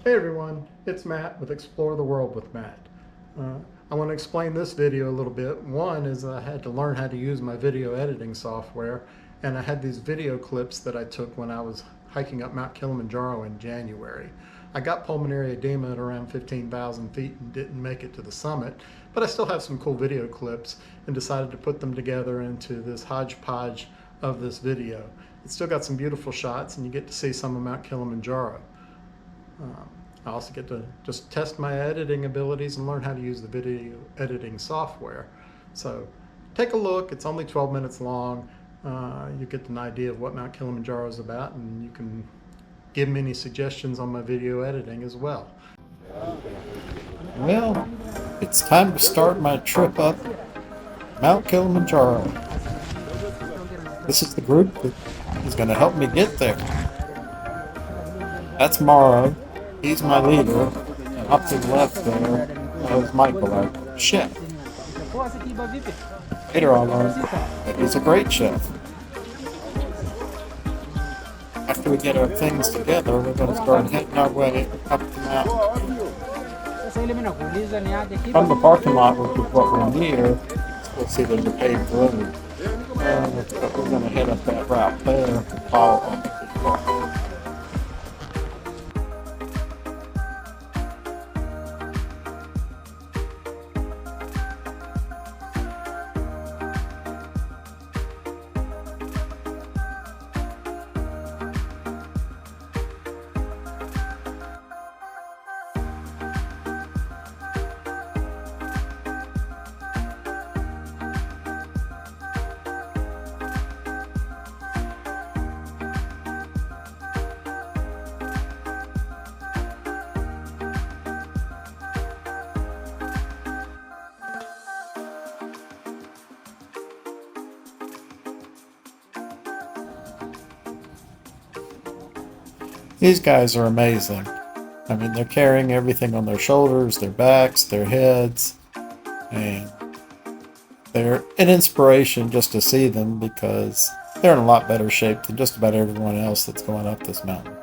Hey everyone, it's Matt with Explore the World with Matt. I want to explain this video a little bit. One is I had to learn how to use my video editing software, and I had these video clips that I took when I was hiking up Mount Kilimanjaro in January. I got pulmonary edema at around 15,000 feet and didn't make it to the summit, but I still have some cool video clips and decided to put them together into this hodgepodge of this video. It's still got some beautiful shots, and you get to see some of Mount Kilimanjaro. I also get to just test my editing abilities and learn how to use the video editing software. So take a look. It's only 12 minutes long. You get an idea of what Mount Kilimanjaro is about, and you can give me any suggestions on my video editing as well. Well, it's time to start my trip up Mount Kilimanjaro. This is the group that is going to help me get there. That's Morrow. He's my leader. And up to the left there is Michael, our chef. Later I'll learn that he's a great chef. After we get our things together, we're going to start heading our way up the mountain. From the parking lot, which is what we're near, we'll see there's a paved road. But we're going to head up that route there and follow up. These guys are amazing. I mean, they're carrying everything on their shoulders, their backs, their heads, and they're an inspiration just to see them because they're in a lot better shape than just about everyone else that's going up this mountain.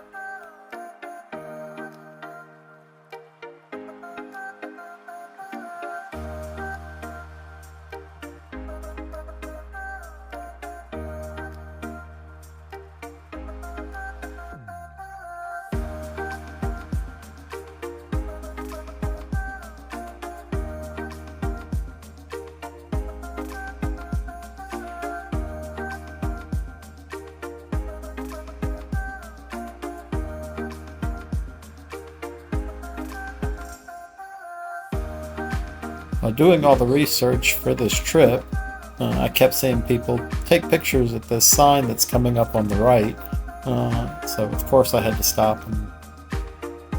While doing all the research for this trip, I kept seeing people take pictures at this sign that's coming up on the right. So of course I had to stop and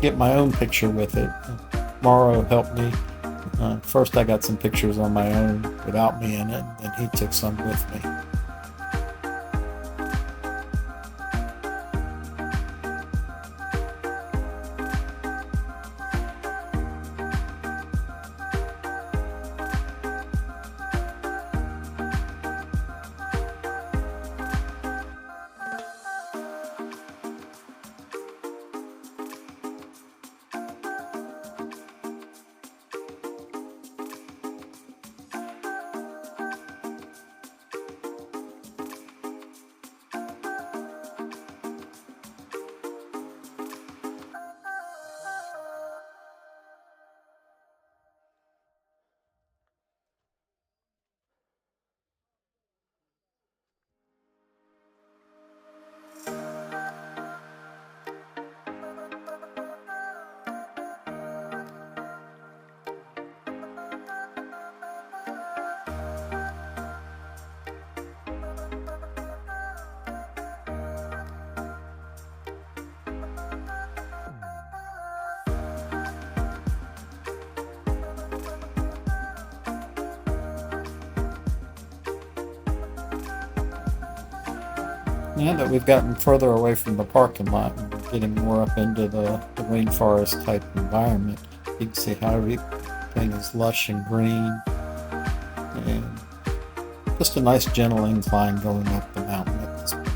get my own picture with it. Morrow helped me. First I got some pictures on my own without me in it, and then he took some with me. Now that we've gotten further away from the parking lot and we're getting more up into the rainforest type environment, you can see how everything is lush and green, and just a nice gentle incline going up the mountain at this point.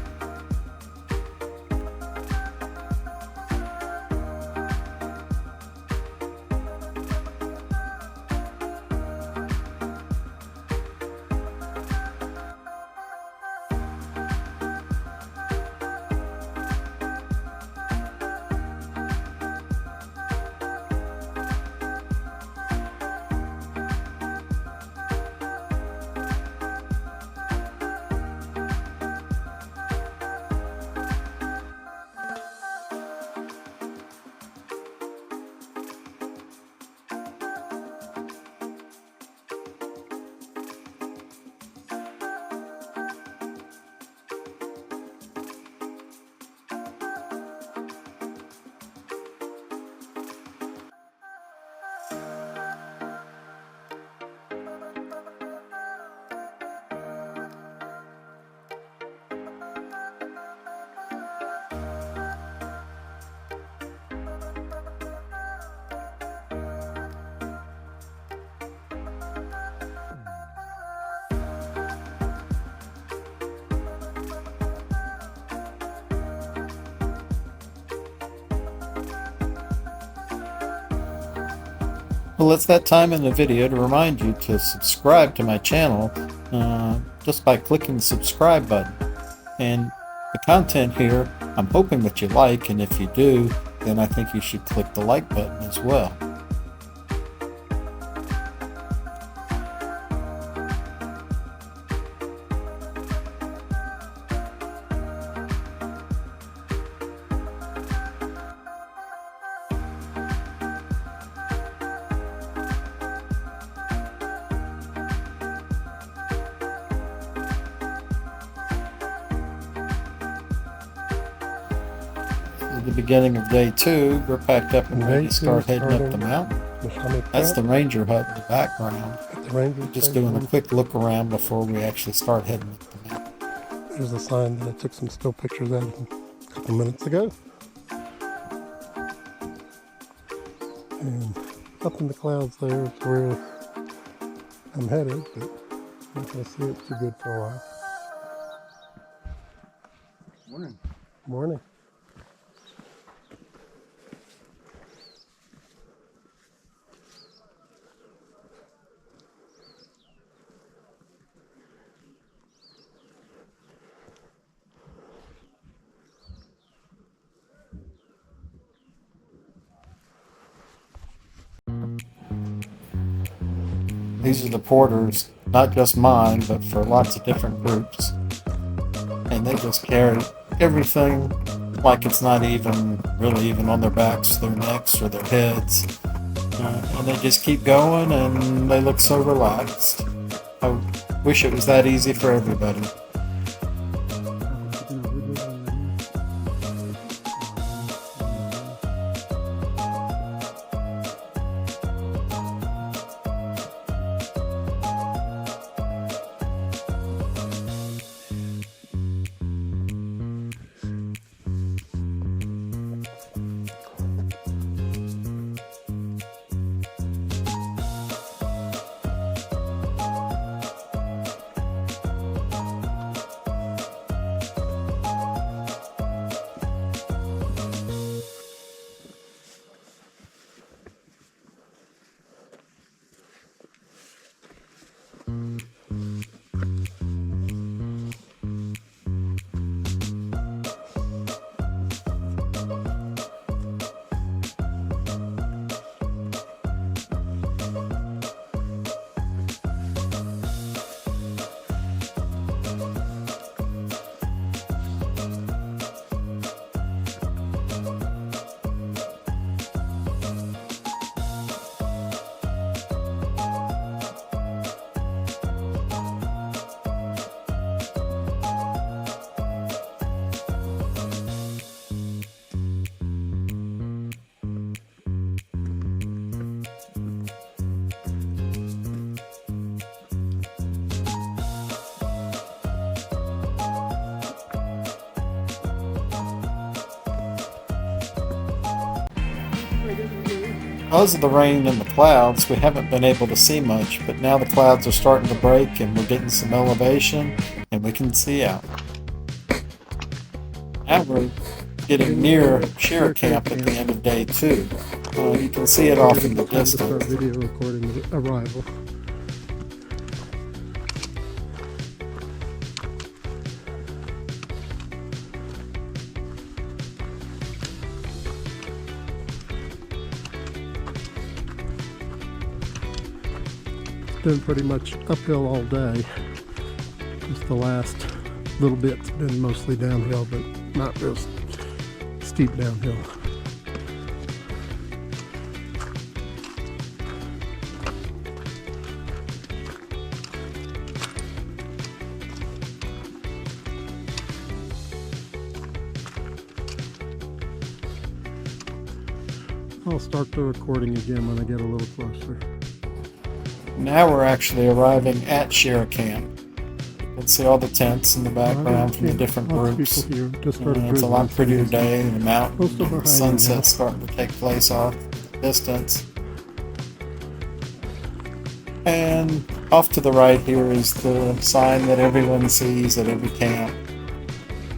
Well, it's that time in the video to remind you to subscribe to my channel just by clicking the subscribe button. And the content here, I'm hoping that you like, and if you do, then I think you should click the like button as well. At the beginning of day 2, we're packed up and ready to start heading up the mountain. That's the ranger hut in the background. Just doing a quick look around before we actually start heading up the mountain. There's a sign that I took some still pictures of a couple minutes ago. And up in the clouds there is where I'm headed, but I'm not going to see it too good for a while. Morning. Morning. These are the porters, not just mine, but for lots of different groups. And they just carry everything like it's not even really even on their backs, their necks, or their heads. And they just keep going, and they look so relaxed. I wish it was that easy for everybody. Because of the rain and the clouds, we haven't been able to see much, but now the clouds are starting to break and we're getting some elevation and we can see out. Now we're getting near Shearer Camp at the end of day 2. You can see it off in the distance. Video recording arrival. Been pretty much uphill all day. Just the last little bit's been mostly downhill, but not real steep downhill. I'll start the recording again when I get a little closer. Now we're actually arriving at Shearer Camp. You can see all the tents in the background from the different groups. It's a lot prettier day in the mountain. The sunset's starting to take place off in the distance. And off to the right here is the sign that everyone sees at every camp,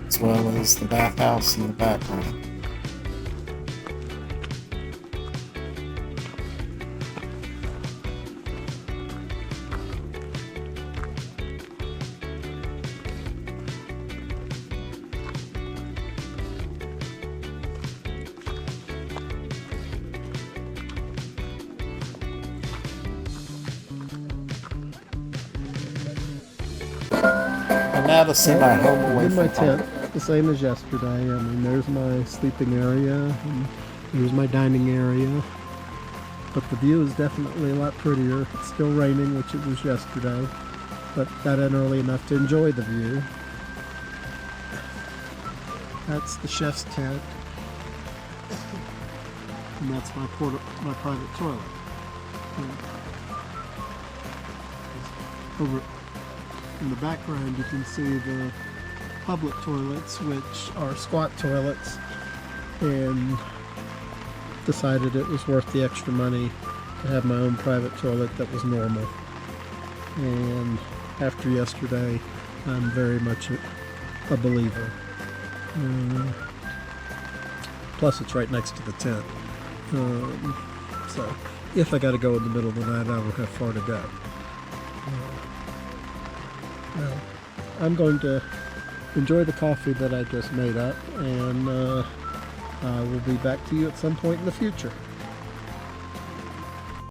as well as the bathhouse in the background. now to see my home away in my from home. tent, the same as yesterday. I mean, there's my sleeping area, and there's my dining area. But the view is definitely a lot prettier. It's still raining, which it was yesterday, but got in early enough to enjoy the view. That's the chef's tent, and that's my private toilet. Over in the background, you can see the public toilets, which are squat toilets, and decided it was worth the extra money to have my own private toilet that was normal. And after yesterday, I'm very much a believer. Plus, it's right next to the tent. So, if I got to go in the middle of the night, I don't have far to go. Well, I'm going to enjoy the coffee that I just made up, and I will be back to you at some point in the future.